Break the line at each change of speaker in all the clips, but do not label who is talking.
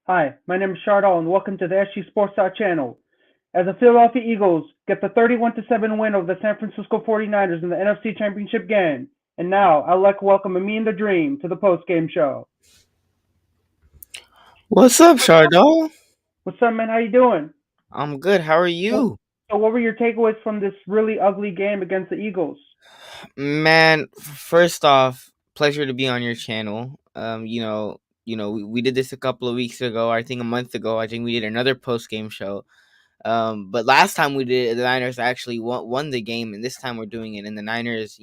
Hi, my name is Shardal, and welcome to the SG Sports channel. As the Philadelphia Eagles get the 31-7 win over the San Francisco 49ers in the NFC Championship game. And now, I'd like to welcome me and the Dream to the Postgame show.
What's up, Shardol?
What's up, man? How you doing?
I'm good. How are
So,
you?
so what were your takeaways from this really ugly game against the Eagles?
Man, first off, pleasure to be on your channel. We did this a couple of weeks ago, I think a month ago. I think we did another post game show. But last time we did it, the Niners actually won the game, and this time we're doing it. And the Niners,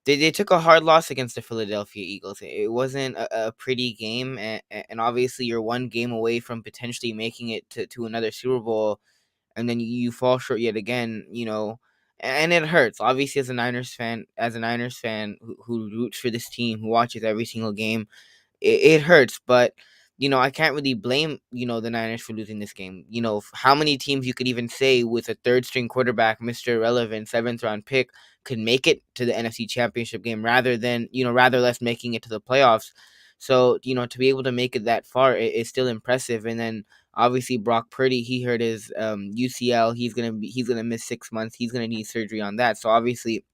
they took a hard loss against the Philadelphia Eagles. It wasn't a pretty game, and obviously you're one game away from potentially making it to another Super Bowl, and then you fall short yet again, and it hurts. Obviously, as a Niners fan who roots for this team, who watches every single game, it hurts. But I can't really blame the Niners for losing this game. How many teams you could even say with a third string quarterback, Mister Irrelevant, seventh round pick, could make it to the NFC Championship game rather less making it to the playoffs. So to be able to make it that far is still impressive. And then obviously Brock Purdy, he hurt his UCL. He's gonna miss 6 months. He's gonna need surgery on that. So obviously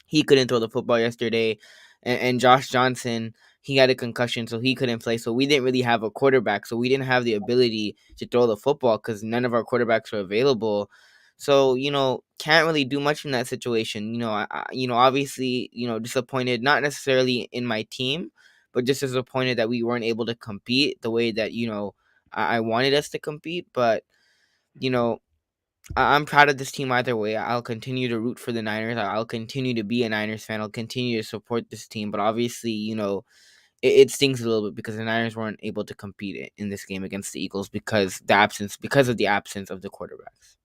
he couldn't throw the football yesterday, and Josh Johnson, he had a concussion, so he couldn't play. So we didn't really have a quarterback, so we didn't have the ability to throw the football because none of our quarterbacks were available. So can't really do much in that situation. Obviously, disappointed, not necessarily in my team, but just disappointed that we weren't able to compete the way that I wanted us to compete. But you know I'm proud of this team either way. I'll continue to root for the Niners. I'll continue to be a Niners fan. I'll continue to support this team. But obviously, it stings a little bit because the Niners weren't able to compete in this game against the Eagles because of the absence of the quarterbacks.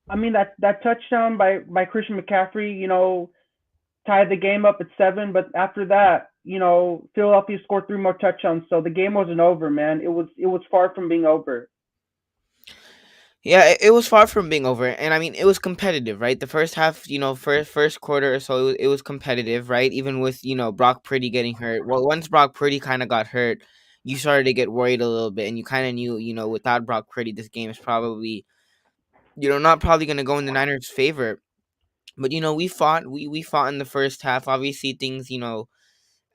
I mean, that touchdown by Christian McCaffrey, tied the game up at 7, but after that, Philadelphia scored 3 more touchdowns, so the game wasn't over, man. It was far from being over.
Yeah, it was far from being over, and I mean it was competitive, right? The first half, first quarter or so, it was competitive, right? Even with Brock Purdy getting hurt. Well, once Brock Purdy kind of got hurt, you started to get worried a little bit, and you kind of knew, without Brock Purdy, this game is probably, not probably going to go in the Niners' favor. But we fought in the first half. Obviously, things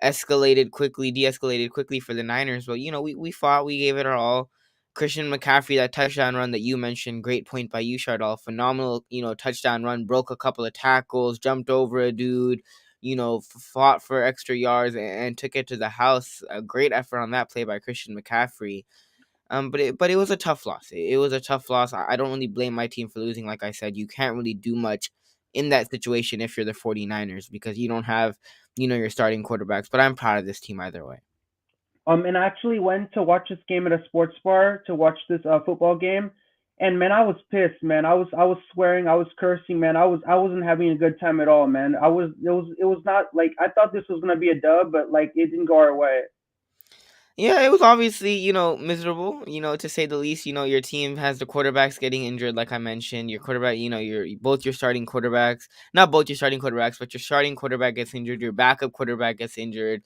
escalated quickly, de-escalated quickly for the Niners. But we fought, we gave it our all. Christian McCaffrey, that touchdown run that you mentioned, great point by you, Shardol. Phenomenal, touchdown run, broke a couple of tackles, jumped over a dude, fought for extra yards and took it to the house. A great effort on that play by Christian McCaffrey. But it was a tough loss. It was a tough loss. I don't really blame my team for losing. Like I said, you can't really do much in that situation if you're the 49ers because you don't have, your starting quarterbacks. But I'm proud of this team either way.
And I actually went to watch this game at a sports bar to watch this football game, and man, I was pissed, man. I was swearing, I was cursing, man. I wasn't having a good time at all, man. It was not like I thought this was gonna be a dub, but like it didn't go our way.
Yeah, it was obviously, miserable, to say the least. Your team has the quarterbacks getting injured, like I mentioned. Your quarterback, both your starting quarterbacks, not both your starting quarterbacks, but your starting quarterback gets injured, your backup quarterback gets injured.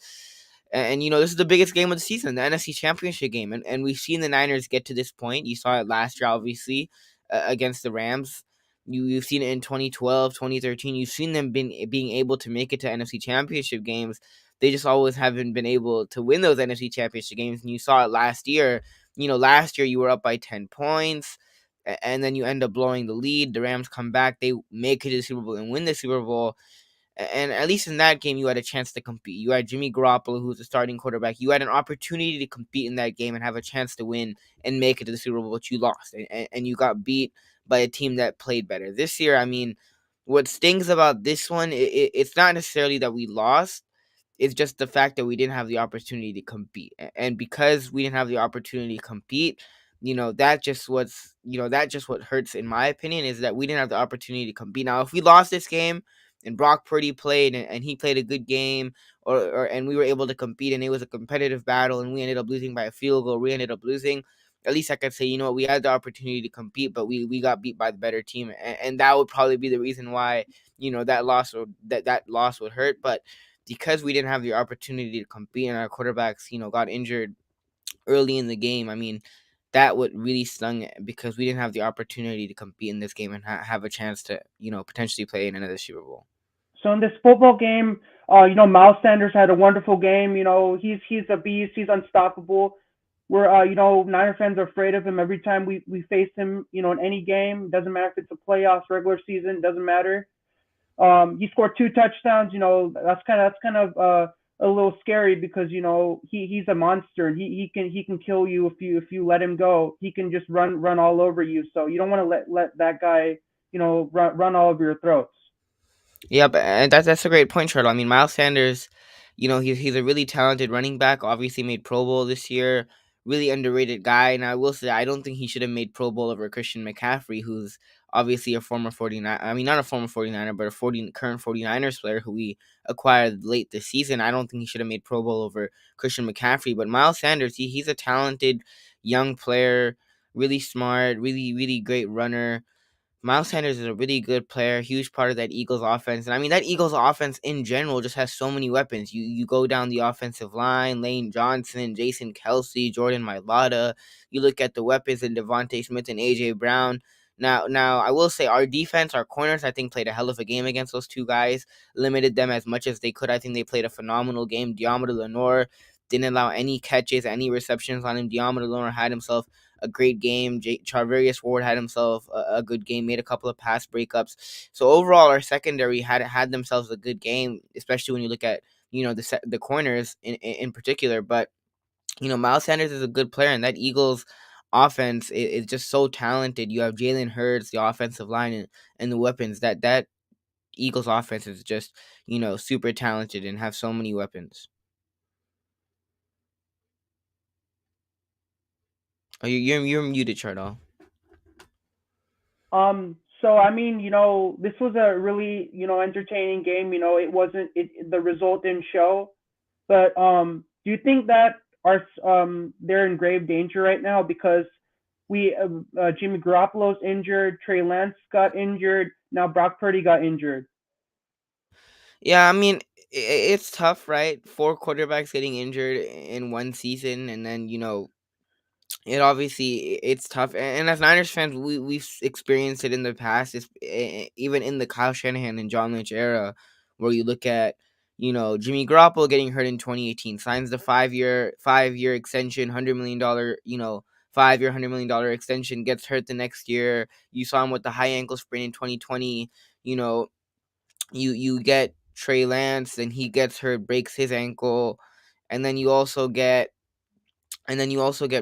And this is the biggest game of the season, the NFC Championship game. And we've seen the Niners get to this point. You saw it last year, obviously, against the Rams. You've seen it in 2012, 2013. You've seen them being able to make it to NFC Championship games. They just always haven't been able to win those NFC Championship games. And you saw it last year. Last year you were up by 10 points, and then you end up blowing the lead. The Rams come back. They make it to the Super Bowl and win the Super Bowl. And at least in that game, you had a chance to compete. You had Jimmy Garoppolo, who's the starting quarterback. You had an opportunity to compete in that game and have a chance to win and make it to the Super Bowl, but you lost. And you got beat by a team that played better. This year, I mean, what stings about this one, it's not necessarily that we lost. It's just the fact that we didn't have the opportunity to compete. And because we didn't have the opportunity to compete, that just what hurts in my opinion is that we didn't have the opportunity to compete. Now, if we lost this game and Brock Purdy played and he played a good game and we were able to compete and it was a competitive battle and we ended up losing by a field goal, we ended up losing, at least I could say, we had the opportunity to compete, but we got beat by the better team. And that would probably be the reason why, that loss would hurt. But because we didn't have the opportunity to compete and our quarterbacks, got injured, early in the game. I mean, that would really stung because we didn't have the opportunity to compete in this game and have a chance to, potentially play in another Super Bowl.
So in this football game, Miles Sanders had a wonderful game. He's a beast. He's unstoppable. Niner fans are afraid of him every time we face him. In any game, doesn't matter if it's a playoffs, regular season, doesn't matter. He scored two touchdowns. That's kind of a little scary because he's a monster and he can kill you if you let him go. He can just run all over you. So you don't want to let that guy run all over your throats.
Yeah, but and that's a great point, Charlotte. I mean, Miles Sanders, he's a really talented running back. Obviously, made Pro Bowl this year. Really underrated guy, and I will say I don't think he should have made Pro Bowl over Christian McCaffrey, who's obviously a former 49. I mean, not a former 49er, but a current 49ers player who we acquired late this season. I don't think he should have made Pro Bowl over Christian McCaffrey, but Miles Sanders, he's a talented young player, really smart, really great runner. Miles Sanders is a really good player, huge part of that Eagles offense. And I mean that Eagles offense in general just has so many weapons. You go down the offensive line, Lane Johnson, Jason Kelsey, Jordan Mailata. You look at the weapons in Devontae Smith and AJ Brown. Now I will say our defense, our corners, I think played a hell of a game against those two guys. Limited them as much as they could. I think they played a phenomenal game. Diomede Lenore didn't allow any catches, any receptions on him. Diomede Lenore had himself a great game. Charvarius Ward had himself a good game, made a couple of pass breakups. So overall, our secondary had themselves a good game, especially when you look at the corners in particular. But Miles Sanders is a good player, and that Eagles offense is just so talented. You have Jalen Hurts, the offensive line, and the weapons. That Eagles offense is just super talented and have so many weapons. Oh, you're muted, Chardo.
So I mean, this was a really, entertaining game. The result didn't show, but do you think that they're in grave danger right now because Jimmy Garoppolo's injured, Trey Lance got injured, now Brock Purdy got injured.
Yeah, I mean, it's tough, right? Four quarterbacks getting injured in one season, and then it obviously it's tough. And as Niners fans, we've experienced it in the past. Even in the Kyle Shanahan and John Lynch era, where you look at Jimmy Garoppolo getting hurt in 2018, signs the five year extension, $100 million 5-year $100 million extension, gets hurt the next year. You saw him with the high ankle sprain in 2020. You know, you get Trey Lance, and he gets hurt, breaks his ankle, and then you also get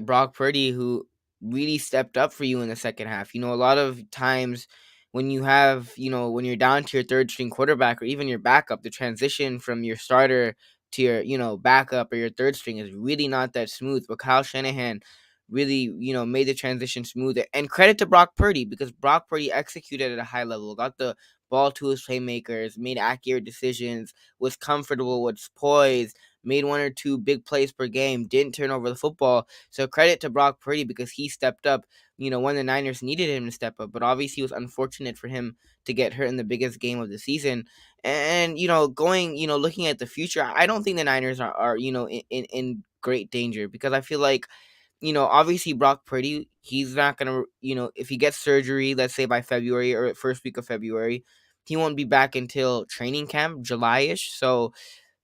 Brock Purdy, who really stepped up for you in the second half. A lot of times when when you're down to your third string quarterback or even your backup, the transition from your starter to your, backup or your third string is really not that smooth. But Kyle Shanahan really, made the transition smoother. And credit to Brock Purdy, because Brock Purdy executed at a high level, got the ball to his playmakers, made accurate decisions, was comfortable, was poised, made one or two big plays per game, didn't turn over the football. So credit to Brock Purdy because he stepped up, when the Niners needed him to step up. But obviously it was unfortunate for him to get hurt in the biggest game of the season. And, looking at the future, I don't think the Niners are in great danger, because I feel like, obviously Brock Purdy, he's not gonna, if he gets surgery, let's say by February or first week of February, he won't be back until training camp, July-ish. So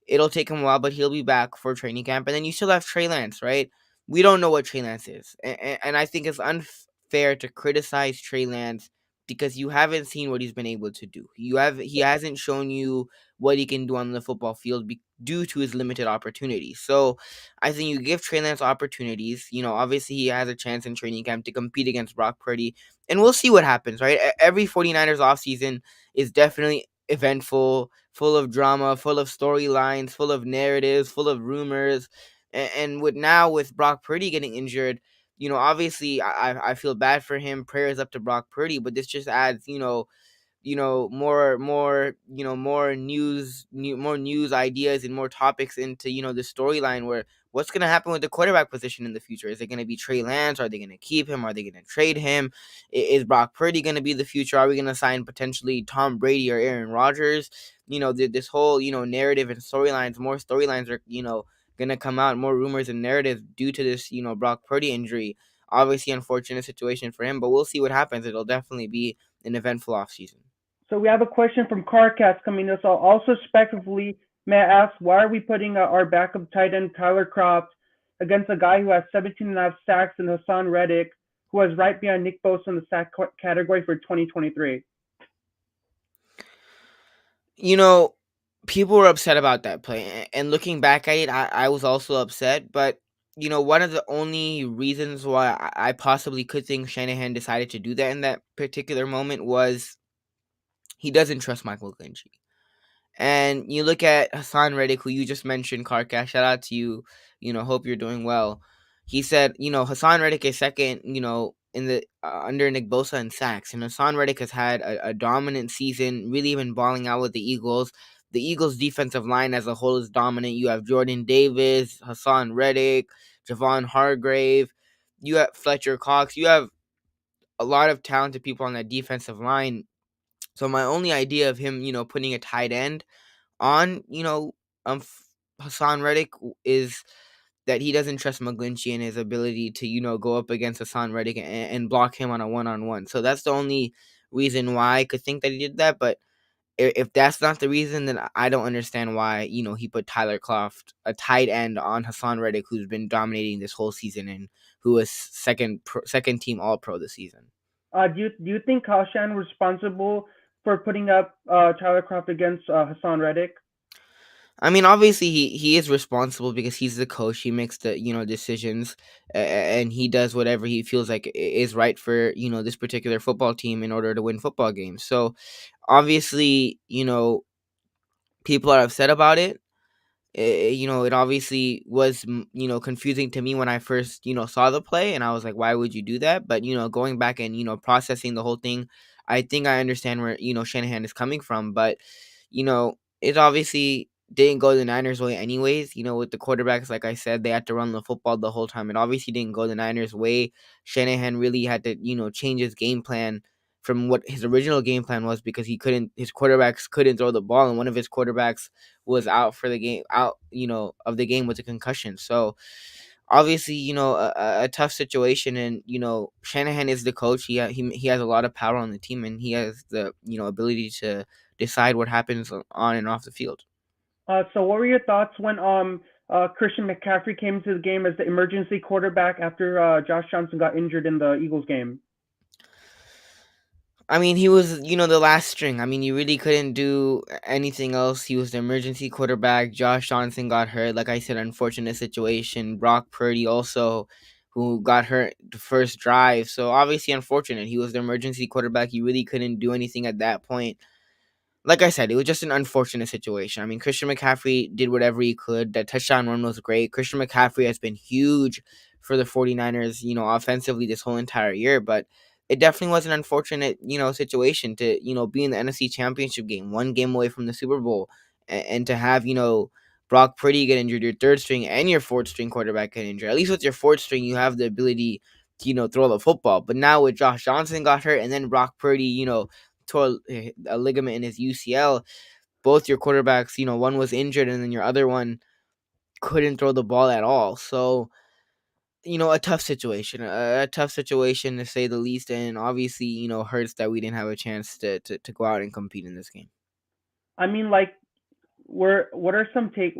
it'll take him a while, but he'll be back for training camp. And then you still have Trey Lance, right? We don't know what Trey Lance is. And I think it's unfair to criticize Trey Lance because you haven't seen what he's been able to do. He hasn't shown you what he can do on the football field due to his limited opportunities. So I think you give Trey Lance opportunities. Obviously he has a chance in training camp to compete against Brock Purdy. And we'll see what happens, right? Every 49ers offseason is definitely eventful, full of drama, full of storylines, full of narratives, full of rumors. And with Brock Purdy getting injured, obviously I feel bad for him. Prayers up to Brock Purdy, but this just adds, more news ideas and more topics into the storyline, where what's going to happen with the quarterback position in the future. Is it going to be Trey Lance? Are they going to keep him? Are they going to trade him? Is Brock Purdy going to be the future? Are we going to sign potentially Tom Brady or Aaron Rodgers? This whole narrative and storylines, more storylines are gonna come out, more rumors and narrative due to this, Brock Purdy injury. Obviously, unfortunate situation for him, but we'll see what happens. It'll definitely be an eventful offseason.
So we have a question from Carcast coming to us. Also, respectively, may I ask, why are we putting our backup tight end Tyler Croft against a guy who has 17 and a half sacks and Hassan Reddick, who is right behind Nick Bosa in the sack category for 2023?
You know, People were upset about that play, and looking back at it, I was also upset. But one of the only reasons why I possibly could think Shanahan decided to do that in that particular moment was he doesn't trust Michael Glinchey. And you look at Hassan Reddick, who you just mentioned, Karka. Shout out to you. Hope you're doing well. He said, Hassan Reddick is second, in the under Nick Bosa in sacks, and Hassan Reddick has had a dominant season, really been balling out with the Eagles. The Eagles' defensive line as a whole is dominant. You have Jordan Davis, Hassan Reddick, Javon Hargrave. You have Fletcher Cox. You have a lot of talented people on that defensive line. So my only idea of him, putting a tight end on, Hassan Reddick is that he doesn't trust McGlinchey and his ability to, go up against Hassan Reddick and block him on a one-on-one. So that's the only reason why I could think that he did that. But if that's not the reason, then I don't understand why, he put Tyler Croft, a tight end, on Hassan Reddick, who's been dominating this whole season and who was second team All Pro this season.
Do you think Kyle Shanahan was responsible for putting up Tyler Croft against Hassan Reddick?
I mean, obviously he is responsible because he's the coach. He makes the decisions, and he does whatever he feels like is right for this particular football team in order to win football games. So obviously, people are upset about it. It obviously was confusing to me when I first saw the play, and I was like, why would you do that? But going back and processing the whole thing, I think I understand where Shanahan is coming from. But it obviously didn't go the Niners' way anyways. With the quarterbacks, like I said, they had to run the football the whole time. It obviously didn't go the Niners' way. Shanahan really had to change his game plan from what his original game plan was, because his quarterbacks couldn't throw the ball, and one of his quarterbacks was out for the game, out of the game with a concussion. So obviously, a tough situation, and Shanahan is the coach. He has a lot of power on the team, and he has the ability to decide what happens on and off the field.
So what were your thoughts when Christian McCaffrey came to the game as the emergency quarterback after Josh Johnson got injured in the Eagles game?
I mean, he was, the last string. I mean, you really couldn't do anything else. He was the emergency quarterback. Josh Johnson got hurt. Like I said, unfortunate situation. Brock Purdy also, who got hurt the first drive. So obviously unfortunate. He was the emergency quarterback. You really couldn't do anything at that point. Like I said, it was just an unfortunate situation. I mean, Christian McCaffrey did whatever he could. That touchdown run was great. Christian McCaffrey has been huge for the 49ers, offensively this whole entire year, but it definitely was an unfortunate, situation to, be in the NFC Championship game, one game away from the Super Bowl, and to have, Brock Purdy get injured, your third string and your fourth string quarterback get injured. At least with your fourth string, you have the ability to, throw the football. But now with Josh Johnson got hurt and then Brock Purdy, tore a ligament in his UCL. Both your quarterbacks, one was injured and then your other one couldn't throw the ball at all. So, a tough situation to say the least. And obviously, hurts that we didn't have a chance to go out and compete in this game.
I mean, like, what are some things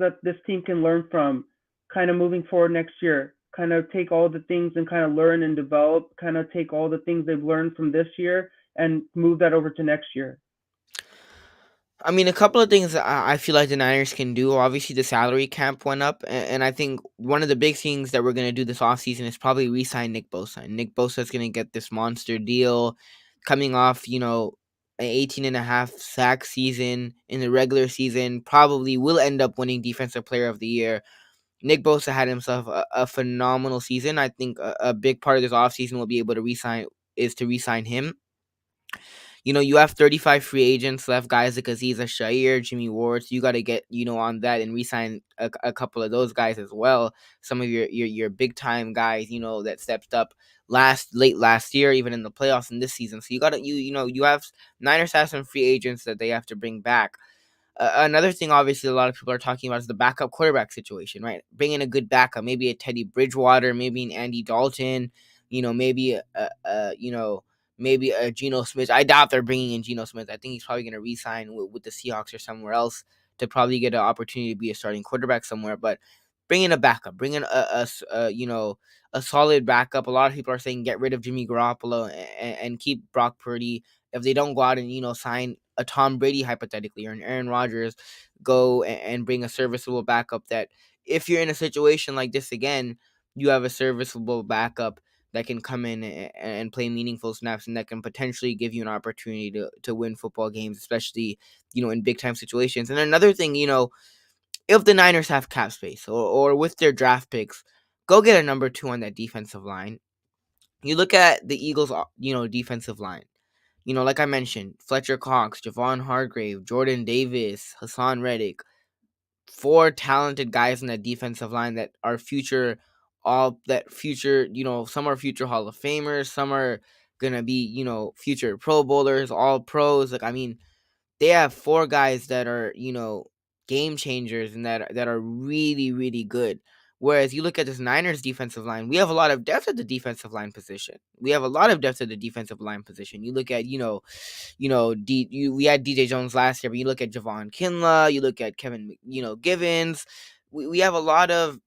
that this team can learn from, kind of moving forward next year? Kind of take all the things and kind of learn and develop. Kind of take all the things they've learned from this year and move that over to next year.
I mean, a couple of things that I feel like the Niners can do. Obviously, the salary cap went up, and I think one of the big things that we're going to do this offseason is probably re-sign Nick Bosa. And Nick Bosa is going to get this monster deal coming off, an 18 and a half sack season in the regular season. Probably will end up winning Defensive Player of the Year. Nick Bosa had himself a phenomenal season. I think a big part of this offseason will be able to re-sign him. You have 35 free agents left, guys like Aziz Shair, Jimmy Ward. So you got to get, on that and re-sign a couple of those guys as well. Some of your big time guys, that stepped up late last year, even in the playoffs in this season. So you got to, you have Niners have some free agents that they have to bring back. Another thing, obviously, a lot of people are talking about is the backup quarterback situation, right? Bring in a good backup, maybe a Teddy Bridgewater, maybe an Andy Dalton, maybe maybe a Geno Smith. I doubt they're bringing in Geno Smith. I think he's probably going to re-sign with the Seahawks or somewhere else to probably get an opportunity to be a starting quarterback somewhere. But bring in a backup, bring in a solid backup. A lot of people are saying get rid of Jimmy Garoppolo and keep Brock Purdy. If they don't go out and sign a Tom Brady hypothetically or an Aaron Rodgers, go and bring a serviceable backup. That if you're in a situation like this again, you have a serviceable backup that can come in and play meaningful snaps and that can potentially give you an opportunity to win football games, especially in big time situations. And another thing, if the Niners have cap space or with their draft picks, go get a number two on that defensive line. You look at the Eagles, defensive line. Like I mentioned, Fletcher Cox, Javon Hargrave, Jordan Davis, Hassan Reddick, four talented guys in that defensive line that are future, some are future Hall of Famers, some are gonna be, future Pro Bowlers, all pros. Like, I mean, they have four guys that are, game changers and that are really, really good. Whereas you look at this Niners defensive line, we have a lot of depth at the defensive line position. We have a lot of depth at the defensive line position. You look at, we had DJ Jones last year, but you look at Javon Kinla, you look at Kevin, Givens. We have a lot of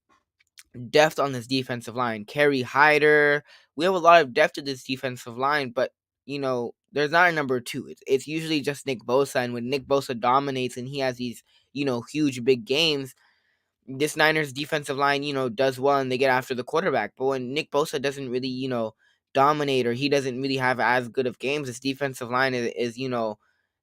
depth on this defensive line. Kerry Hyder. We have a lot of depth to this defensive line, but there's not a number two. It's usually just Nick Bosa, and when Nick Bosa dominates and he has these, huge big games, this Niners defensive line, does well and they get after the quarterback. But when Nick Bosa doesn't really, dominate or he doesn't really have as good of games, this defensive line is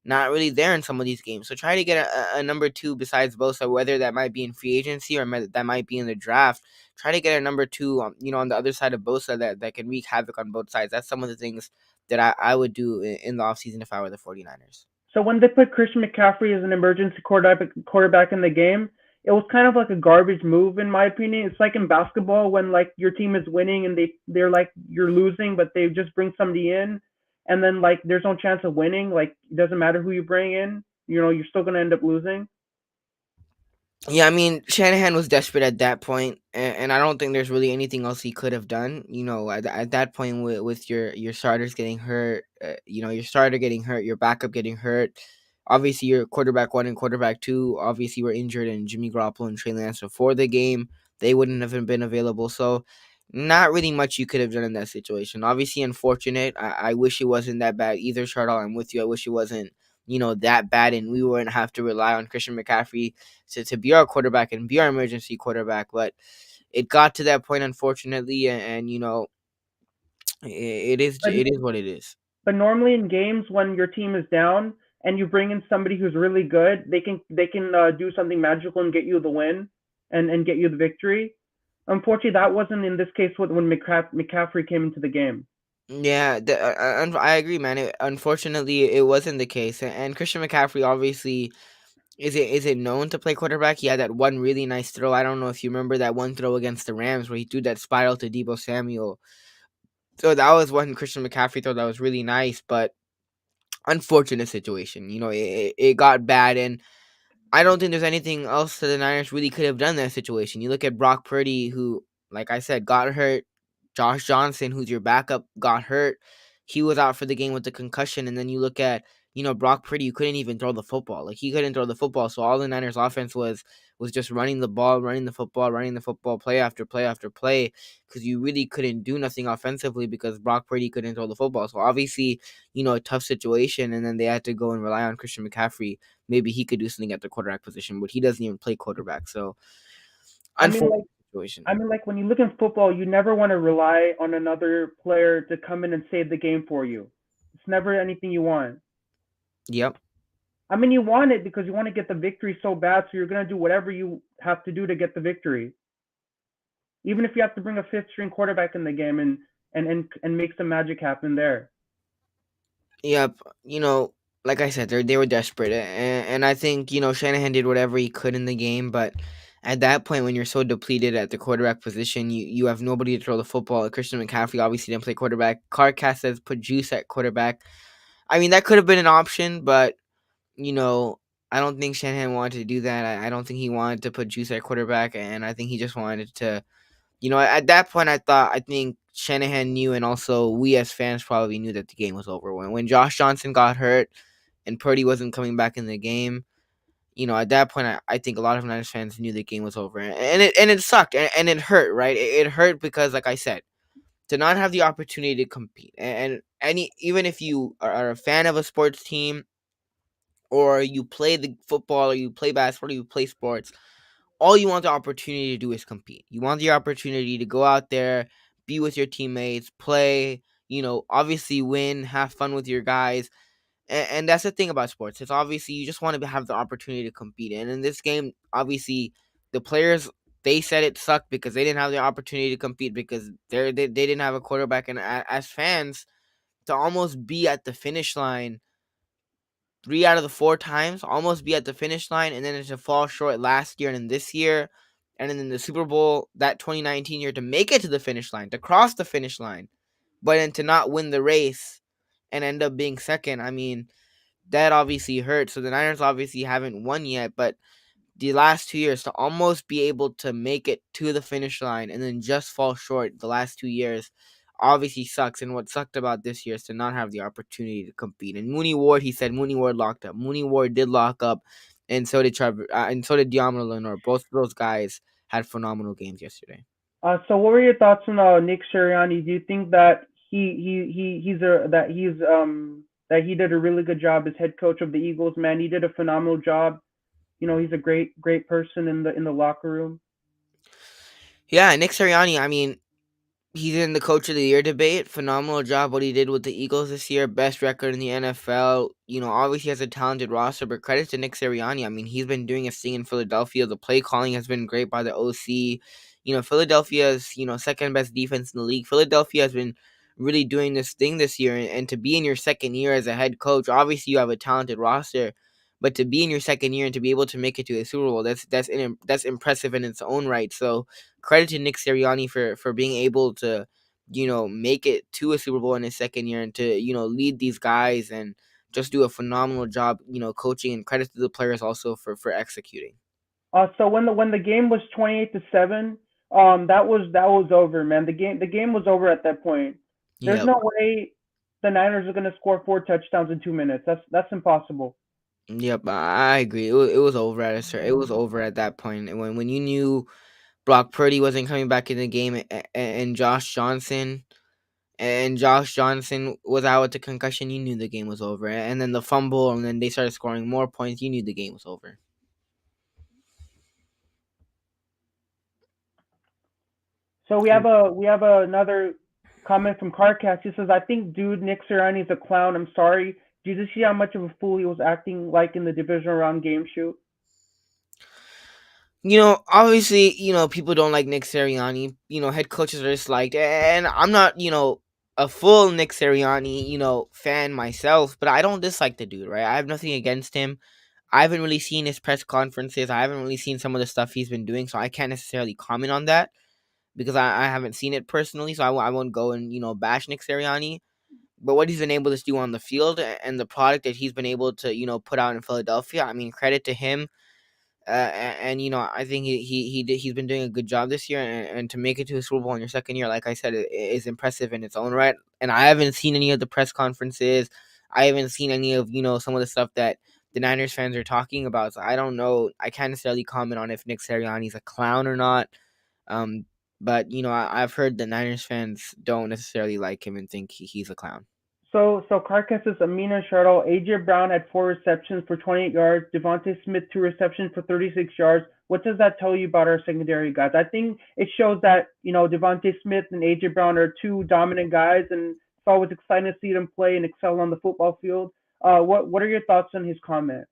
not really there in some of these games. So try to get a number two besides Bosa, whether that might be in free agency or that might be in the draft. Try to get a number two, on the other side of Bosa that can wreak havoc on both sides. That's some of the things that I would do in the offseason if I were the 49ers.
So when they put Christian McCaffrey as an emergency quarterback in the game, it was kind of like a garbage move in my opinion. It's like in basketball when like your team is winning and they're like you're losing, but they just bring somebody in, and then like there's no chance of winning. Like it doesn't matter who you bring in, you're still gonna end up losing.
Yeah, I mean, Shanahan was desperate at that point, and I don't think there's really anything else he could have done. At that point, with your starters getting hurt, your starter getting hurt, your backup getting hurt, obviously your quarterback one and quarterback two, obviously were injured, and Jimmy Garoppolo and Trey Lance before the game, they wouldn't have been available. So, not really much you could have done in that situation. Obviously, unfortunate. I wish it wasn't that bad either, Charlotte. I'm with you. I wish it wasn't that bad, and we wouldn't have to rely on Christian McCaffrey to be our quarterback and be our emergency quarterback. But it got to that point, unfortunately, and
But
it is what it is.
but normally in games when your team is down and you bring in somebody who's really good, they can do something magical and get you the win and get you the victory. Unfortunately, that wasn't in this case when McCaffrey came into the game.
Yeah, I agree, man. Unfortunately, it wasn't the case, and Christian McCaffrey obviously is it known to play quarterback. He had that one really nice throw. I don't know if you remember that one throw against the Rams where he threw that spiral to Debo Samuel. So that was one Christian McCaffrey throw that was really nice, but unfortunate situation. It got bad, and I don't think there's anything else that the Niners really could have done in that situation. You look at Brock Purdy, who, like I said, got hurt. Josh Johnson, who's your backup, got hurt. He was out for the game with the concussion. And then you look at, Brock Purdy, who couldn't even throw the football. Like, he couldn't throw the football. So all the Niners offense was just running the ball, running the football, play after play after play, because you really couldn't do nothing offensively because Brock Purdy couldn't throw the football. So obviously, a tough situation. And then they had to go and rely on Christian McCaffrey. Maybe he could do something at the quarterback position, but he doesn't even play quarterback. So
I mean, like
unfortunate situation.
I mean, like when you look in football, you never want to rely on another player to come in and save the game for you. It's never anything you want.
Yep.
I mean, you want it because you want to get the victory so bad, so you're gonna do whatever you have to do to get the victory, even if you have to bring a fifth string quarterback in the game and make some magic happen there.
Yep. Like I said, they were desperate, and I think Shanahan did whatever he could in the game, but at that point, when you're so depleted at the quarterback position, you have nobody to throw the football. Christian McCaffrey obviously didn't play quarterback. Carcast says put Juice at quarterback. I mean, that could have been an option, but you know I don't think Shanahan wanted to do that. I don't think he wanted to put Juice at quarterback, and I think he just wanted to, at that point, I think Shanahan knew, and also we as fans probably knew that the game was over. When Josh Johnson got hurt and Purdy wasn't coming back in the game, at that point, I think a lot of Niners fans knew the game was over, and it sucked, and it hurt, right? It hurt because, like I said, to not have the opportunity to compete, and any even if you are a fan of a sports team, or you play the football, or you play basketball, or you play sports, all you want the opportunity to do is compete. You want the opportunity to go out there, be with your teammates, play, obviously win, have fun with your guys. And that's the thing about sports. It's obviously you just want to have the opportunity to compete. And in this game, obviously, the players, they said it sucked because they didn't have the opportunity to compete because they didn't have a quarterback. And as fans, to almost be at the finish line 3 out of the 4 times, almost be at the finish line, and then to fall short last year and then this year, and then in the Super Bowl that 2019 year to make it to the finish line, to cross the finish line, but then to not win the race and end up being second. I mean, that obviously hurts. So the Niners obviously haven't won yet, but the last 2 years to almost be able to make it to the finish line and then just fall short the last 2 years obviously sucks. And what sucked about this year is to not have the opportunity to compete. And Mooney Ward, he said Mooney Ward locked up. Mooney Ward did lock up, and so did Trevor, and so did Diamond Lenore. Both of those guys had phenomenal games yesterday.
So what were your thoughts on Nick Sirianni? Do you think that that he did a really good job as head coach of the Eagles? Man, he did a phenomenal job. He's a great person in the locker room.
Yeah, Nick Sirianni, I mean, he's in the coach of the year debate. Phenomenal job what he did with the Eagles this year. Best record in the NFL. Obviously has a talented roster, but credit to Nick Sirianni. I mean, he's been doing his thing in Philadelphia. The play calling has been great by the OC. Philadelphia's, second best defense in the league. Philadelphia has been really doing this thing this year. And to be in your second year as a head coach, obviously you have a talented roster. But to be in your second year and to be able to make it to a Super Bowl, that's impressive in its own right. So credit to Nick Sirianni for being able to, make it to a Super Bowl in his second year and to, lead these guys and just do a phenomenal job, coaching, and credit to the players also for executing.
So when the game was 28-7, that was over, man. The game was over at that point. There's
Yep.
no way the Niners are gonna score 4 touchdowns in 2 minutes. That's impossible.
Yep, I agree. It was over at it was over at that point. And when you knew Brock Purdy wasn't coming back in the game, and Josh Johnson was out with the concussion, you knew the game was over. And then the fumble, and then they started scoring more points, you knew the game was over.
So we have another comment from Carcast. He says, "I think, dude, Nick Sirianni is a clown. I'm sorry. Did you see how much of a fool he was acting like in the divisional round game shoot?"
Obviously, people don't like Nick Sirianni. Head coaches are disliked, and I'm not, a full Nick Sirianni, fan myself, but I don't dislike the dude, right? I have nothing against him. I haven't really seen his press conferences. I haven't really seen some of the stuff he's been doing, so I can't necessarily comment on that because I haven't seen it personally. So I won't go and bash Nick Sirianni. But what he's been able to do on the field and the product that he's been able to put out in Philadelphia, I mean, credit to him. And I think he's been doing a good job this year, and to make it to a Super Bowl in your second year, like I said, it is impressive in its own right. And I haven't seen any of the press conferences. I haven't seen any of some of the stuff that the Niners fans are talking about. So I don't know. I can't necessarily comment on if Nick Sirianni's a clown or not. Um, but I've heard the Niners fans don't necessarily like him and think he's a clown.
So Carcass is Amina Shuttle. AJ Brown had 4 receptions for 28 yards. Devontae Smith 2 receptions for 36 yards. What does that tell you about our secondary guys? I think it shows that Devontae Smith and AJ Brown are two dominant guys, and it's always exciting to see them play and excel on the football field. What are your thoughts on his comment?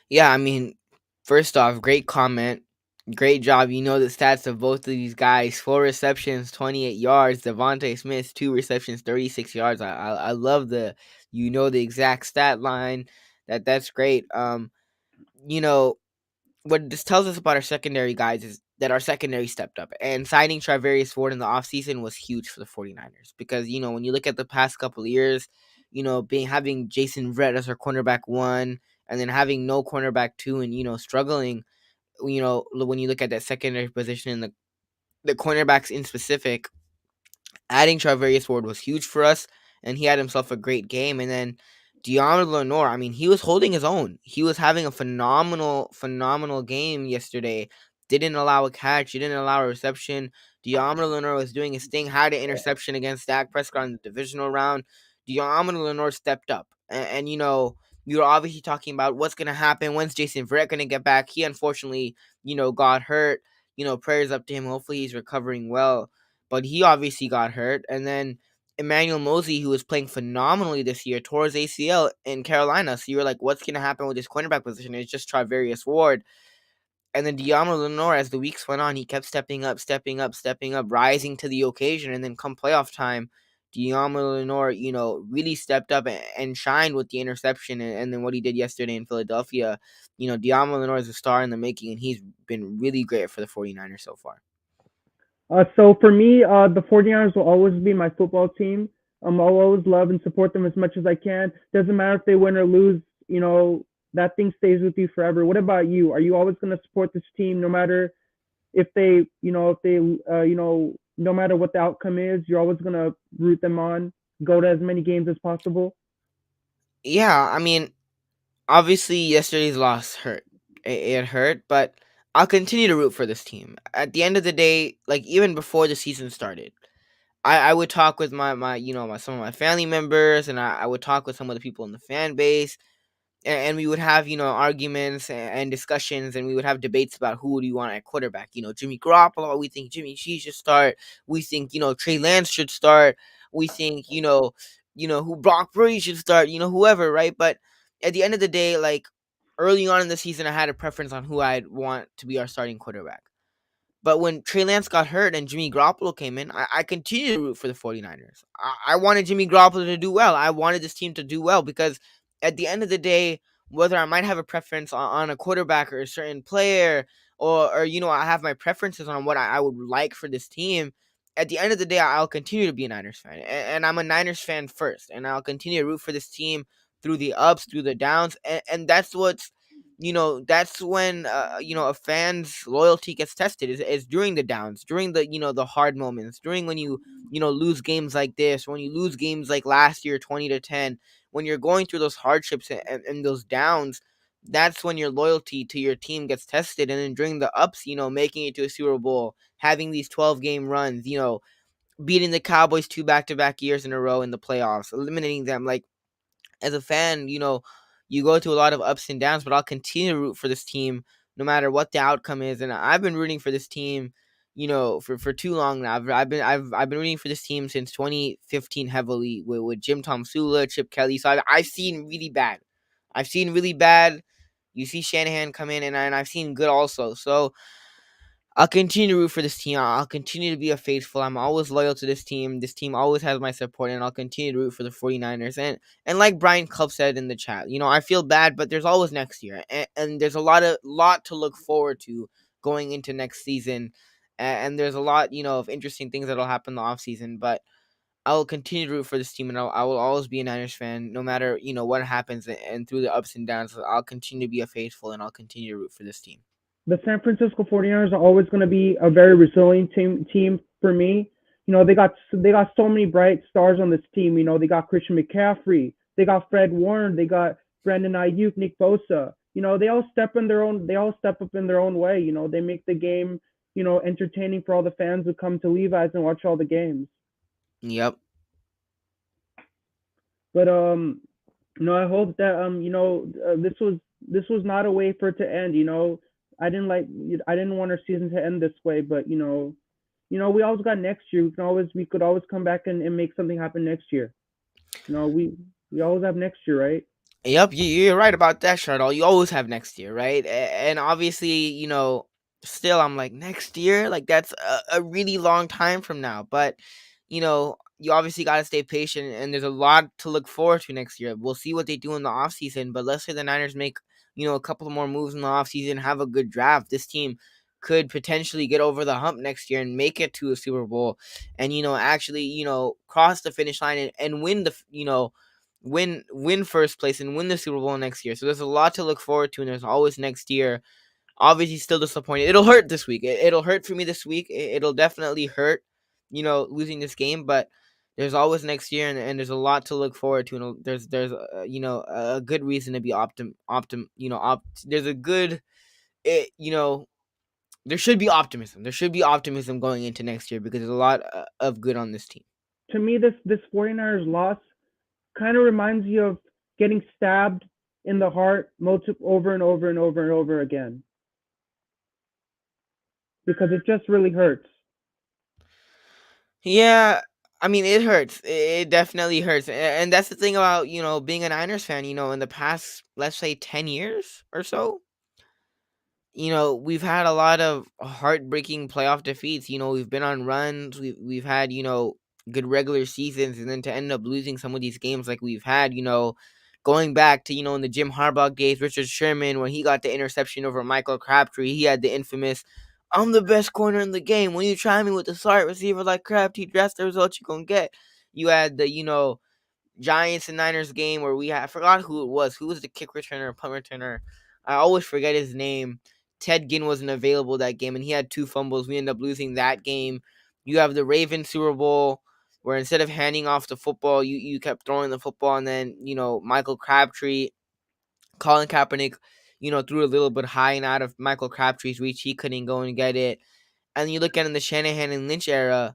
Yeah, I mean, first off, great comment. Great job. You know the stats of both of these guys: 4 receptions, 28 yards. Devontae Smith, 2 receptions, 36 yards. I love the exact stat line. That's great. You know what this tells us about our secondary guys is that our secondary stepped up, and signing Travarius Ford in the offseason was huge for the 49ers because when you look at the past couple of years, being having Jason Verrett as our cornerback one, and then having no cornerback too, and struggling. When you look at that secondary position and the cornerbacks in specific, adding Charvarius Ward was huge for us, and he had himself a great game. And then Deontay Lenore, I mean, he was holding his own. He was having a phenomenal game yesterday. Didn't allow a catch, didn't allow a reception. Deontay Lenore was doing his thing, had an interception against Dak Prescott in the divisional round. Deontay Lenore stepped up. And we were obviously talking about what's going to happen. When's Jason Verrett going to get back? He unfortunately, got hurt. Prayers up to him. Hopefully he's recovering well, but he obviously got hurt. And then Emmanuel Mosley, who was playing phenomenally this year, tore his ACL in Carolina. So you were like, what's going to happen with this cornerback position? It's just Travarius Ward. And then Diamo Lenore, as the weeks went on, he kept stepping up, rising to the occasion. And then come playoff time, Diamo Lenore, really stepped up and shined with the interception. And then what he did yesterday in Philadelphia, Diamo Lenore is a star in the making, and he's been really great for the 49ers so far.
So for me, the 49ers will always be my football team. I'll always love and support them as much as I can. Doesn't matter if they win or lose. That thing stays with you forever. What about you? Are you always going to support this team no matter if they, no matter what the outcome is? You're always going to root them on, go to as many games as possible.
Yeah, I mean, obviously yesterday's loss hurt. It hurt, but I'll continue to root for this team. At the end of the day, like even before the season started, I would talk with my some of my family members, and I would talk with some of the people in the fan base, and we would have arguments and discussions, and we would have debates about who do you want at quarterback. Jimmy Garoppolo. We think Jimmy G should start. We think Trey Lance should start. We think who Brock Purdy should start. Whoever, right? But at the end of the day, like early on in the season, I had a preference on who I'd want to be our starting quarterback. But when Trey Lance got hurt and Jimmy Garoppolo came in, I continued to root for the 49ers. I wanted Jimmy Garoppolo to do well. I wanted this team to do well because at the end of the day, whether I might have a preference on a quarterback or a certain player, or I have my preferences on what I would like for this team, at the end of the day, I'll continue to be a Niners fan. And I'm a Niners fan first. And I'll continue to root for this team through the ups, through the downs. And that's what's that's when a fan's loyalty gets tested is during the downs, during the the hard moments, during when you lose games like this, when you lose games like last year 20-10, when you're going through those hardships and those downs. That's when your loyalty to your team gets tested. And then during the ups, making it to a Super Bowl, having these 12-game runs, beating the Cowboys 2 back-to-back years in a row in the playoffs, eliminating them, like as a fan, you go through a lot of ups and downs, but I'll continue to root for this team no matter what the outcome is. And I've been rooting for this team, for too long now. I've been rooting for this team since 2015 heavily with Jim Tom Sula, Chip Kelly. So I've seen really bad. I've seen really bad. You see Shanahan come in, and I've seen good also. So I'll continue to root for this team. I'll continue to be a faithful. I'm always loyal to this team. This team always has my support, and I'll continue to root for the 49ers. And like Brian Club said in the chat, I feel bad, but there's always next year. And there's a lot to look forward to going into next season. And there's a lot, of interesting things that'll happen in the offseason. But I will continue to root for this team, and I will always be a Niners fan, no matter, what happens. And through the ups and downs, I'll continue to be a faithful, and I'll continue to root for this team.
The San Francisco 49ers are always going to be a very resilient team for me. They got so many bright stars on this team. They got Christian McCaffrey, they got Fred Warren, they got Brandon Ayuk, Nick Bosa. They all step up in their own way. They make the game, entertaining for all the fans who come to Levi's and watch all the games.
Yep.
But I hope that this was not a way for it to end. I didn't want our season to end this way, but we always got next year. We could always come back and make something happen next year. We always have next year, right?
Yep, you're right about that, Shardall. You always have next year, right? And obviously, still I'm like next year, like that's a really long time from now. But you obviously got to stay patient, and there's a lot to look forward to next year. We'll see what they do in the offseason, but let's say the Niners make a couple more moves in the offseason, have a good draft. This team could potentially get over the hump next year and make it to a Super Bowl, and actually cross the finish line and win win first place and win the Super Bowl next year. So there's a lot to look forward to, and there's always next year. Obviously, still disappointed. It'll hurt this week. It'll hurt for me this week. It'll definitely hurt, losing this game. But there's always next year, and there's a lot to look forward to. And there's a good reason to be optim. There's a good, you know, there should be optimism. There should be optimism going into next year because there's a lot of good on this team.
To me, this 49ers loss kind of reminds you of getting stabbed in the heart multiple over and over and over and over again because it just really hurts.
Yeah, I mean it hurts. It definitely hurts, and that's the thing about being a Niners fan. In the past, let's say 10 years or so, we've had a lot of heartbreaking playoff defeats. We've been on runs. We've had good regular seasons, and then to end up losing some of these games like we've had. Going back to in the Jim Harbaugh days, Richard Sherman when he got the interception over Michael Crabtree, he had the infamous "I'm the best corner in the game. When you try me with a slot receiver like Crabtree, that's the result you're gonna get." You had the Giants and Niners game where I forgot who it was. Who was the kick returner, punt returner? I always forget his name. Ted Ginn wasn't available that game, and he had two fumbles. We ended up losing that game. You have the Ravens Super Bowl where instead of handing off the football, you kept throwing the football, and then Michael Crabtree, Colin Kaepernick, threw a little bit high and out of Michael Crabtree's reach. He couldn't go and get it. And you look at in the Shanahan and Lynch era.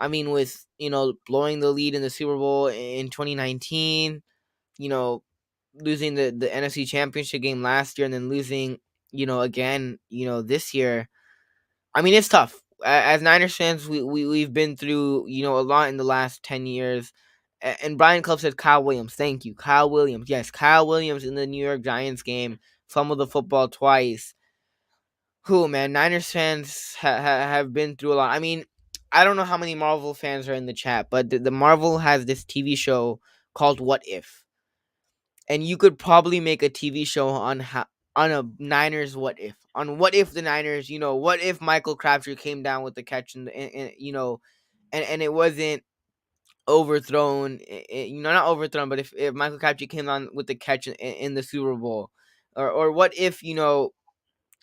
I mean, with blowing the lead in the Super Bowl in 2019, you know, losing the NFC Championship game last year, and then losing, again, this year. I mean, it's tough. As Niners fans, we've been through, a lot in the last 10 years. And Brian Clough said Kyle Williams. Thank you, Kyle Williams. Yes, Kyle Williams in the New York Giants game fumbled the football twice. Who, man, Niners fans have been through a lot. I mean, I don't know how many Marvel fans are in the chat, but the Marvel has this TV show called What If, and you could probably make a TV show on a Niners what if, on what if the Niners, what if Michael Crabtree came down with the catch and it wasn't overthrown, not overthrown, but if Michael Crabtree came down with the catch in the Super Bowl, or what if the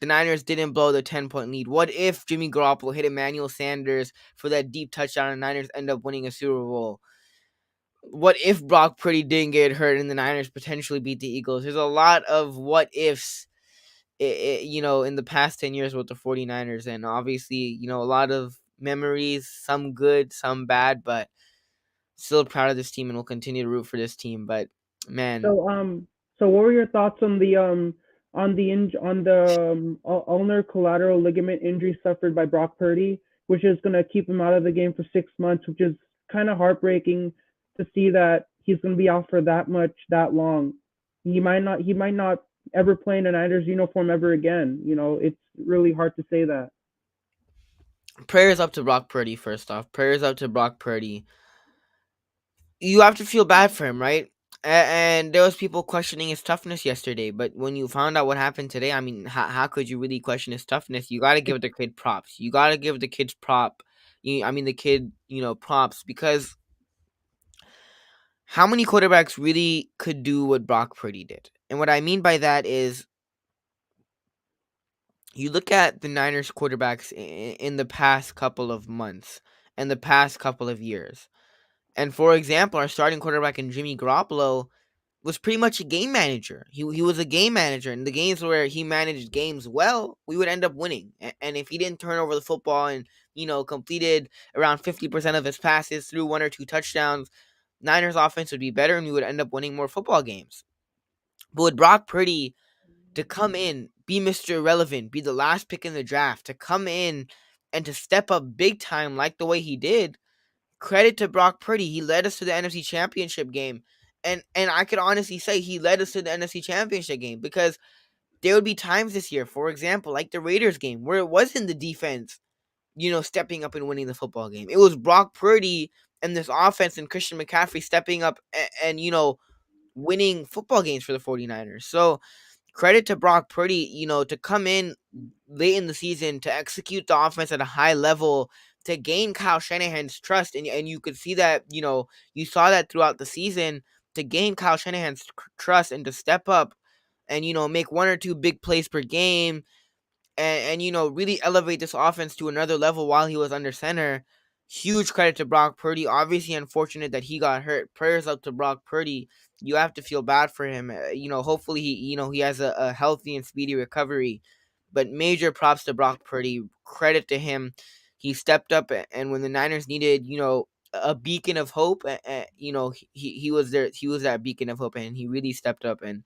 Niners didn't blow the 10-point lead? What if Jimmy Garoppolo hit Emmanuel Sanders for that deep touchdown and the Niners end up winning a Super Bowl? What if Brock Purdy didn't get hurt and the Niners potentially beat the Eagles? There's a lot of what ifs, in the past 10 years with the 49ers. And obviously, a lot of memories, some good, some bad, but still proud of this team and will continue to root for this team. But man,
So so what were your thoughts on the ulnar collateral ligament injury suffered by Brock Purdy, which is going to keep him out of the game for 6 months, which is kind of heartbreaking to see that he's going to be out for that long. He might not ever play in a Niners uniform ever again. It's really hard to say that.
prayers up to Brock Purdy, first off. Prayers up to Brock Purdy. You have to feel bad for him, right? And there was people questioning his toughness yesterday, but when you found out what happened today, I mean, how could you really question his toughness? You got to give the kid props. You got to give the kid's prop. I mean, the kid, props, because how many quarterbacks really could do what Brock Purdy did? And what I mean by that is, you look at the Niners quarterbacks in the past couple of months and the past couple of years. And for example, our starting quarterback in Jimmy Garoppolo was pretty much a game manager. He was a game manager. In the games where he managed games well, we would end up winning. And if he didn't turn over the football and, completed around 50% of his passes through one or two touchdowns, Niners offense would be better and we would end up winning more football games. But with Brock Purdy to come in, be Mr. Irrelevant, be the last pick in the draft, to come in and to step up big time like the way he did, credit to Brock Purdy. He led us to the NFC Championship game. And I could honestly say he led us to the NFC Championship game, because there would be times this year, for example, like the Raiders game, where it wasn't the defense, stepping up and winning the football game. It was Brock Purdy and this offense and Christian McCaffrey stepping up and winning football games for the 49ers. So credit to Brock Purdy, to come in late in the season, to execute the offense at a high level, to gain Kyle Shanahan's trust. And you could see that, you saw that throughout the season, to gain Kyle Shanahan's trust and to step up and make one or two big plays per game and really elevate this offense to another level while he was under center. Huge credit to Brock Purdy. Obviously, unfortunate that he got hurt. Prayers up to Brock Purdy. You have to feel bad for him. Hopefully he has a healthy and speedy recovery. But major props to Brock Purdy. Credit to him. He stepped up, and when the Niners needed, a beacon of hope, he was there. He was that beacon of hope, and he really stepped up and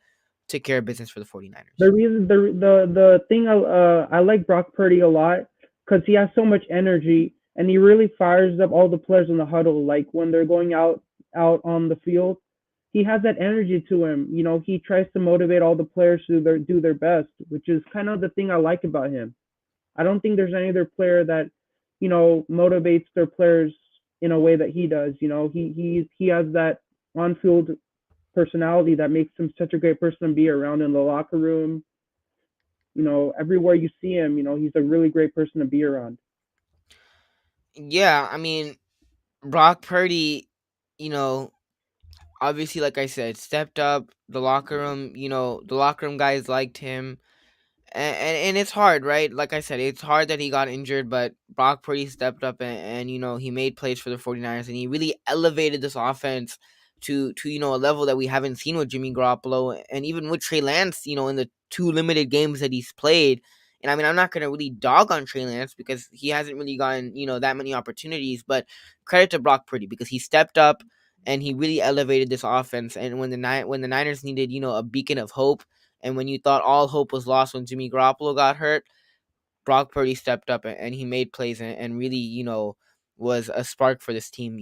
took care of business for the 49ers.
The thing I like Brock Purdy a lot because he has so much energy and he really fires up all the players in the huddle. Like when they're going out on the field, he has that energy to him. You know, he tries to motivate all the players to do their best, which is kind of the thing I like about him. I don't think there's any other player that motivates their players in a way that he does. You know, he has that on field personality that makes him such a great person to be around in the locker room. You know, everywhere you see him, he's a really great person to be around.
Yeah, I mean, Brock Purdy, you know, obviously, like I said, stepped up. The locker room guys liked him. And it's hard, right? Like I said, it's hard that he got injured, but Brock Purdy stepped up and he made plays for the 49ers and he really elevated this offense to a level that we haven't seen with Jimmy Garoppolo and even with Trey Lance, in the two limited games that he's played. And I mean, I'm not going to really dog on Trey Lance because he hasn't really gotten, that many opportunities, but credit to Brock Purdy because he stepped up and he really elevated this offense. And when the Niners needed, a beacon of hope, and when you thought all hope was lost when Jimmy Garoppolo got hurt, Brock Purdy stepped up and he made plays and really, was a spark for this team,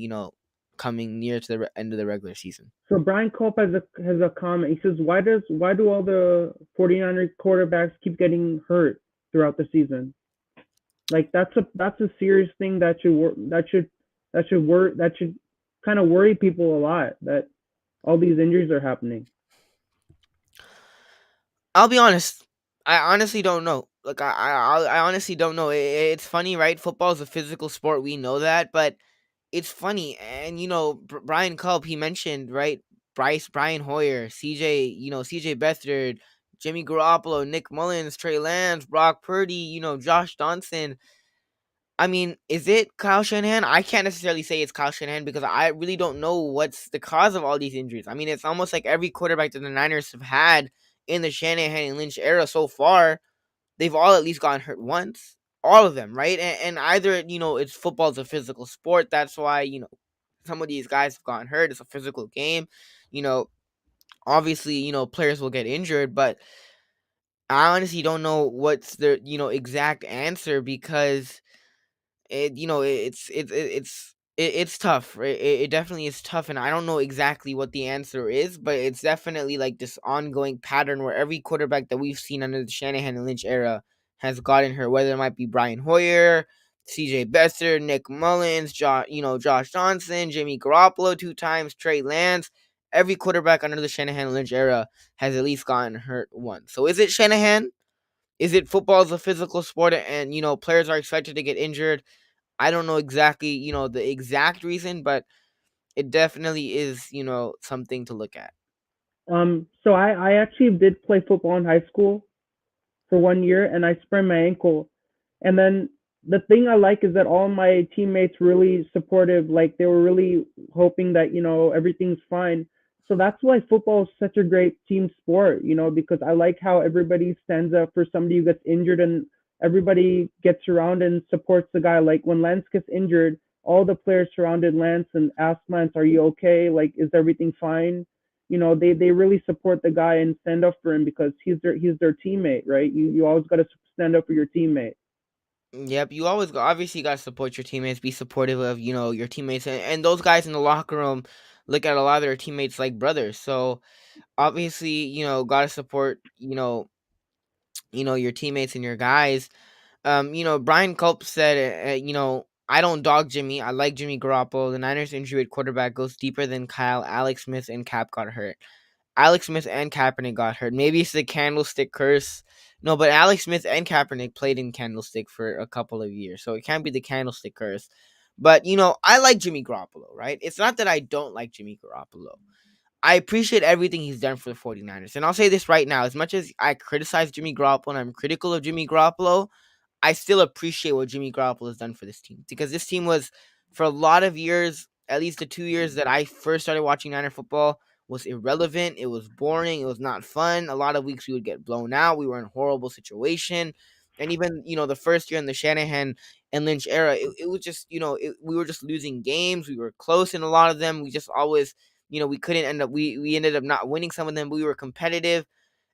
coming near to the end of the regular season.
So Brian Culp has a comment. He says, why do all the 49ers quarterbacks keep getting hurt throughout the season? Like that's a serious thing that should kind of worry people a lot that all these injuries are happening.
I'll be honest. I honestly don't know. Like I honestly don't know. It's funny, right? Football is a physical sport. We know that, but it's funny. And Brian Culp, he mentioned, right, Brian Hoyer, CJ Beathard, Jimmy Garoppolo, Nick Mullins, Trey Lance, Brock Purdy, Josh Johnson. I mean, is it Kyle Shanahan? I can't necessarily say it's Kyle Shanahan because I really don't know what's the cause of all these injuries. I mean, it's almost like every quarterback that the Niners have had in the Shanahan and Lynch era so far, they've all at least gotten hurt once. All of them, right? And either, it's football's a physical sport. That's why, some of these guys have gotten hurt. It's a physical game. You know, obviously, players will get injured, but I honestly don't know what's the, exact answer because it's tough, right? It definitely is tough, and I don't know exactly what the answer is, but it's definitely like this ongoing pattern where every quarterback that we've seen under the Shanahan and Lynch era has gotten hurt, whether it might be Brian Hoyer, CJ Besser, Nick Mullins, Josh Johnson, Jimmy Garoppolo 2 times, Trey Lance. Every quarterback under the Shanahan and Lynch era has at least gotten hurt once. So is it Shanahan? Is it football is a physical sport and players are expected to get injured? I don't know exactly, the exact reason, but it definitely is, something to look at.
So I actually did play football in high school for 1 year and I sprained my ankle. And then the thing I like is that all my teammates really supportive, like they were really hoping that, everything's fine. So that's why football is such a great team sport, because I like how everybody stands up for somebody who gets injured and everybody gets around and supports the guy. Like when Lance gets injured, all the players surrounded Lance and asked Lance, "Are you okay? Like, is everything fine?" They really support the guy and stand up for him because he's their teammate, right? You always got to stand up for your teammate.
Yep, you always obviously got to support your teammates, be supportive of, your teammates and those guys in the locker room look at a lot of their teammates like brothers. So, obviously, got to support, your teammates and your guys. Brian Culp said, I don't dog Jimmy. I like Jimmy Garoppolo. The Niners injury at quarterback goes deeper than Kyle, Alex Smith, and Cap got hurt. Alex Smith and Kaepernick got hurt. Maybe it's the Candlestick curse. No, but Alex Smith and Kaepernick played in Candlestick for a couple of years, so it can't be the Candlestick curse. But I like Jimmy Garoppolo, right? It's not that I don't like Jimmy Garoppolo. I appreciate everything he's done for the 49ers. And I'll say this right now, as much as I criticize Jimmy Garoppolo and I'm critical of Jimmy Garoppolo, I still appreciate what Jimmy Garoppolo has done for this team, because this team was, for a lot of years, at least the 2 years that I first started watching Niner football, was irrelevant. It was boring. It was not fun. A lot of weeks we would get blown out. We were in a horrible situation. And even, the first year in the Shanahan and Lynch era, it was just, we were just losing games. We were close in a lot of them. We just always, we couldn't end up, we ended up not winning some of them, but we were competitive.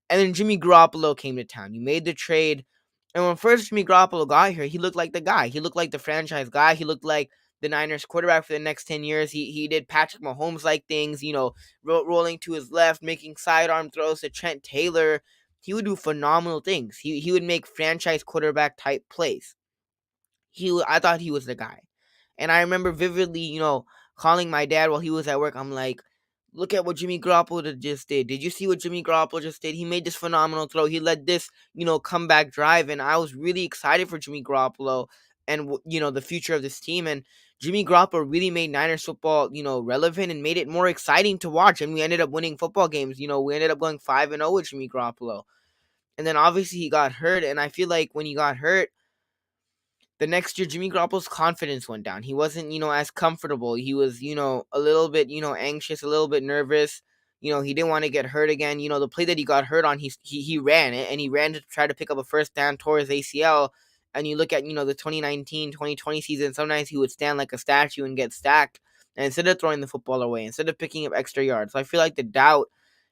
And then Jimmy Garoppolo came to town. You made the trade. And when first Jimmy Garoppolo got here, he looked like the guy. He looked like the franchise guy. He looked like the Niners quarterback for the next 10 years. He did Patrick Mahomes like things, rolling to his left, making sidearm throws to Trent Taylor. He would do phenomenal things. He would make franchise quarterback type plays. I thought he was the guy. And I remember vividly, calling my dad while he was at work. I'm like, look at what Jimmy Garoppolo just did. Did you see what Jimmy Garoppolo just did? He made this phenomenal throw. He led this, comeback drive. And I was really excited for Jimmy Garoppolo and, the future of this team. And Jimmy Garoppolo really made Niners football, relevant and made it more exciting to watch. And we ended up winning football games. We ended up going 5-0 with Jimmy Garoppolo. And then obviously he got hurt. And I feel like when he got hurt, the next year Jimmy Garoppolo's confidence went down. He wasn't, as comfortable. He was, a little bit, anxious, a little bit nervous. He didn't want to get hurt again. The play that he got hurt on, he ran it, and he ran to try to pick up a first down, tore his ACL. And you look at, the 2019, 2020 season, sometimes he would stand like a statue and get stacked. And instead of throwing the football away, instead of picking up extra yards. So I feel like the doubt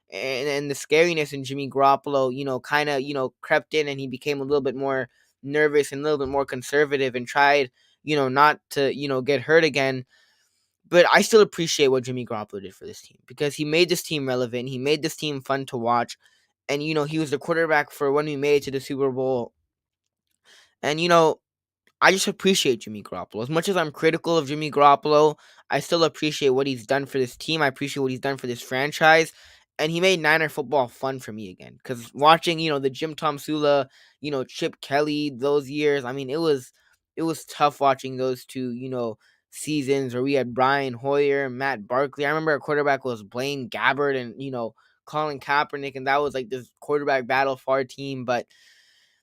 and the scariness in Jimmy Garoppolo, kind of, crept in, and he became a little bit more nervous and a little bit more conservative and tried, not to, get hurt again. But I still appreciate what Jimmy Garoppolo did for this team, because he made this team relevant. He made this team fun to watch. And, he was the quarterback for when we made it to the Super Bowl. And, I just appreciate Jimmy Garoppolo. As much as I'm critical of Jimmy Garoppolo, I still appreciate what he's done for this team. I appreciate what he's done for this franchise. And he made Niner football fun for me again. Because watching, the Jim Tom Sula, Chip Kelly, those years, I mean, it was tough watching those two, seasons where we had Brian Hoyer, Matt Barkley. I remember our quarterback was Blaine Gabbert and, Colin Kaepernick, and that was like this quarterback battle for our team. But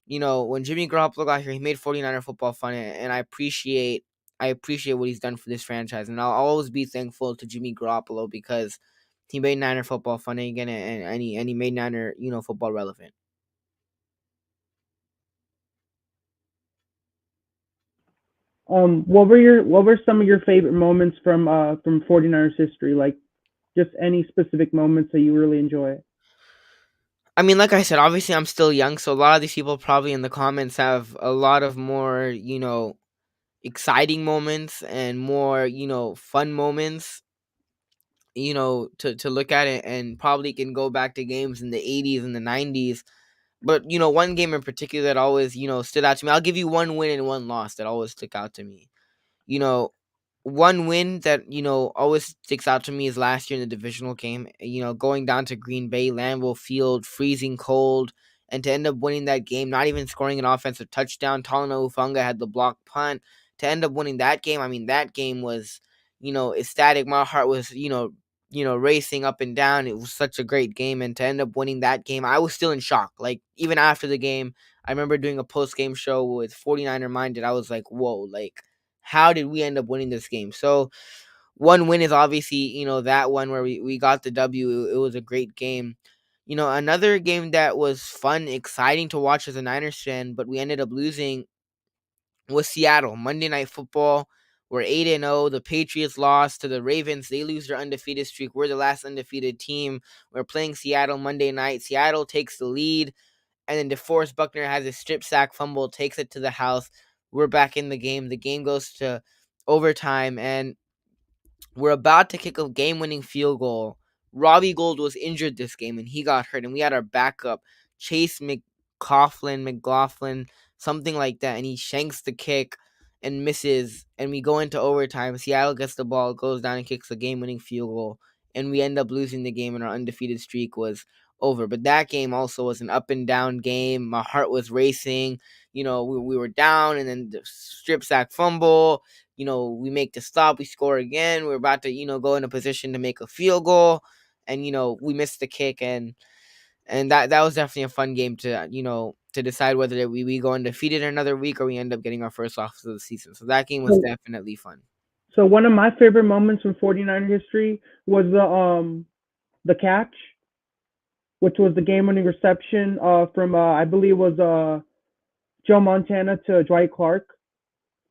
when Jimmy Garoppolo got here, he made 49er football fun, and I appreciate what he's done for this franchise, and I'll always be thankful to Jimmy Garoppolo because he made Niner football fun again, and he made Niner football relevant.
What were some of your favorite moments from 49ers history? Like just any specific moments that you really enjoy?
I mean, like I said, obviously I'm still young, so a lot of these people probably in the comments have a lot of more exciting moments and more fun moments to look at it, and probably can go back to games in the 80s and the 90s. But one game in particular that always stood out to me. I'll give you one win and one loss that always stuck out to me. you know One win that always sticks out to me is last year in the divisional game, going down to Green Bay, Lambeau Field, freezing cold, and to end up winning that game, not even scoring an offensive touchdown. Talanoa Ufunga had the blocked punt to end up winning that game. I mean, that game was ecstatic. My heart was racing up and down. It was such a great game, and to end up winning that game, I was still in shock. Like, even after the game, I remember doing a post game show with 49er Minded. I was like, whoa, like, how did we end up winning this game? So one win is obviously, that one where we got the W. It was a great game. Another game that was fun, exciting to watch as a Niners fan, but we ended up losing, was Seattle. Monday Night Football. We're 8-0. The Patriots lost to the Ravens. They lose their undefeated streak. We're the last undefeated team. We're playing Seattle Monday night. Seattle takes the lead, and then DeForest Buckner has a strip sack fumble, takes it to the house. We're back in the game. The game goes to overtime, and we're about to kick a game-winning field goal. Robbie Gould was injured this game, and he got hurt, and we had our backup, Chase McLaughlin, something like that, and he shanks the kick and misses, and we go into overtime. Seattle gets the ball, goes down and kicks a game-winning field goal, and we end up losing the game, and our undefeated streak was over. But that game also was an up and down game. My heart was racing. We were down, and then the strip sack fumble. We make the stop, we score again. We're about to, go in a position to make a field goal. and we missed the kick, and that was definitely a fun game to to decide whether we go undefeated another week or we end up getting our first loss of the season. So that game was
So,
definitely fun.
so one of my favorite moments from 49er history was the catch, which was the game-winning reception from I believe it was Joe Montana to Dwight Clark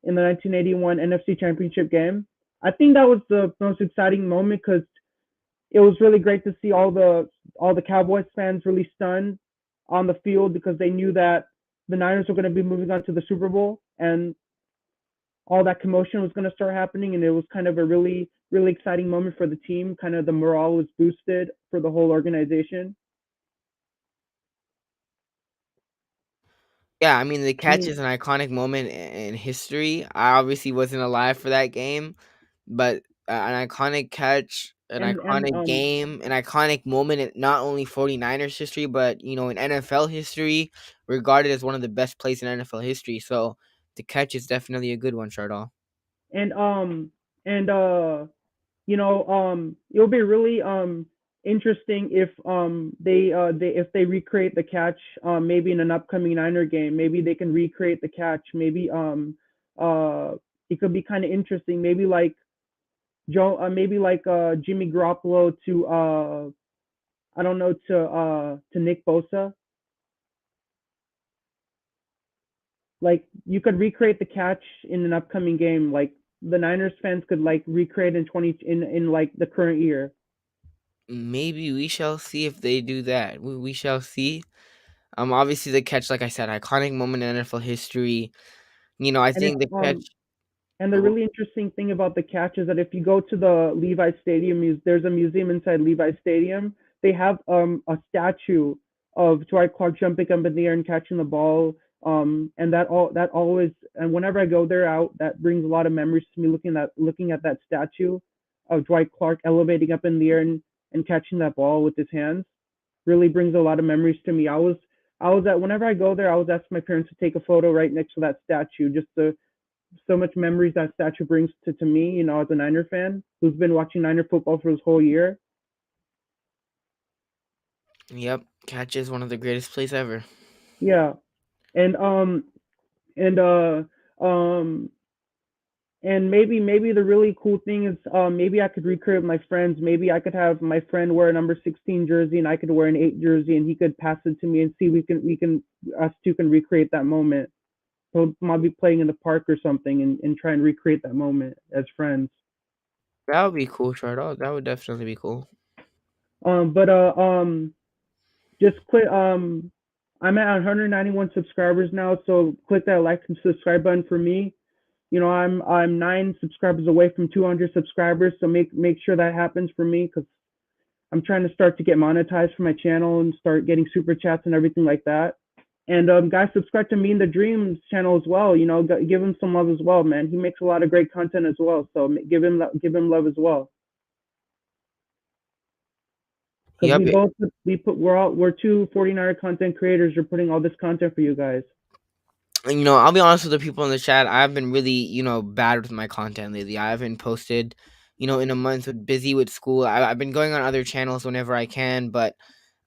in the 1981 NFC Championship game. I think that was the most exciting moment because it was really great to see all the Cowboys fans really stunned on the field because they knew that the Niners were going to be moving on to the Super Bowl and all that commotion was going to start happening, and it was kind of a really exciting moment for the team. Kind of the morale was boosted for the whole organization.
Yeah, I mean, the
I
catch
mean,
is an iconic moment in history. I obviously wasn't alive for that game, but an iconic catch, an
and
iconic game, an iconic moment in not only 49ers history, but in NFL history, regarded as one of the best plays in NFL history. So the catch is definitely a good one, Shardall.
and and it'll be really interesting if they if they recreate the catch maybe in an upcoming Niner game. Maybe they can recreate the catch. Maybe uh it could be kind of interesting. Maybe like maybe like Jimmy Garoppolo to I don't know to Nick Bosa. Like you could recreate the catch in an upcoming game. Like the Niners fans could like recreate in 20 in like the current year.
Maybe we shall see if they do that. We shall see. Obviously the catch, like I said, iconic moment in NFL history. I
And it's
think the catch.
and the really interesting thing about the catch is that if you go to the Levi Stadium, there's a museum inside Levi Stadium. They have a statue of Dwight Clark jumping up in the air and catching the ball. And that always and whenever I go there out, that brings a lot of memories to me looking at that statue of Dwight Clark elevating up in the air and catching that ball with his hands. Really brings a lot of memories to me. I was at whenever I go there, I was asking my parents to take a photo right next to that statue just to so much memories that statue brings to me, as a Niner fan who's been watching Niner football for this whole year.
Yep, catch is one of the greatest plays ever.
Yeah. And and um and maybe the really cool thing is maybe I could recreate with my friends. Maybe I could have my friend wear a number 16 jersey and I could wear an 8 jersey and he could pass it to me and see we can us two can recreate that moment. So might be playing in the park or something and try and recreate that moment as friends.
That would be cool, Charles. That would definitely be cool.
But just click I'm at 191 subscribers now, so click that like and subscribe button for me. I'm 9 subscribers away from 200 subscribers, so make sure that happens for me because I'm trying to start to get monetized for my channel and start getting super chats and everything like that. And guys, subscribe to Me and the Dreams channel as well. Give him some love as well, man. He makes a lot of great content as well, so give him love as well. Because
Yep.
we're two 49er content creators. We're putting all this content for you guys.
And, I'll be honest with the people in the chat. I've been really, bad with my content lately. I haven't posted, in a month. Busy with school. I've been going on other channels whenever I can, but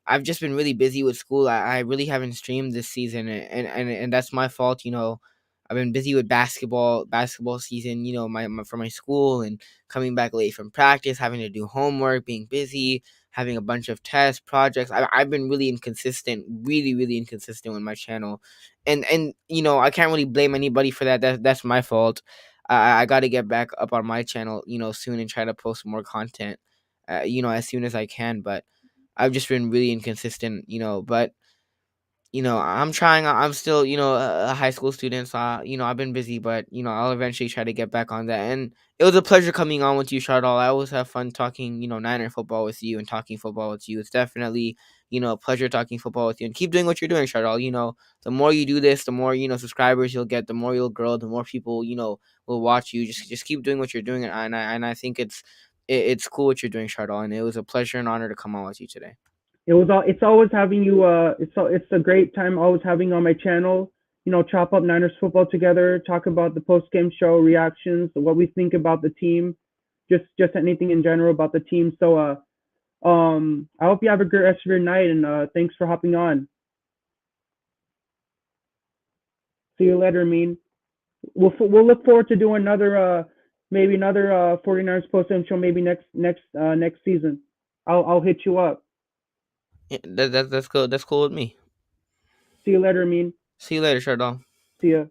I've just been really busy with school. I really haven't streamed this season, and that's my fault. I've been busy with basketball season. For my school and coming back late from practice, having to do homework, being busy, having a bunch of tests, projects. I've been really inconsistent, really, really inconsistent with my channel, and I can't really blame anybody for that. That's my fault. I got to get back up on my channel, soon and try to post more content, as soon as I can. But I've just been really inconsistent, but I'm trying. I'm still, a high school student, so I've been busy, but I'll eventually try to get back on that. And it was a pleasure coming on with you, Shardal. I always have fun talking, Niner football with you and talking football with you. It's definitely, a pleasure talking football with you. And keep doing what you're doing, Shardal. The more you do this, the more subscribers you'll get, the more you'll grow, the more people will watch you. Just keep doing what you're doing, and I think it's cool what you're doing, Shardal. And it was a pleasure and honor to come on with you today.
It's always having you. It's a great time always having you on my channel. Chop up Niners football together, talk about the post game show reactions, what we think about the team, just anything in general about the team. So I hope you have a great rest of your night, and thanks for hopping on. See you later, Mean. We'll look forward to doing another maybe another 49ers post game show maybe next season. I'll hit you up.
Yeah, that's cool. That's cool with me.
See you later, Mean.
See you later, Shardong.
See ya.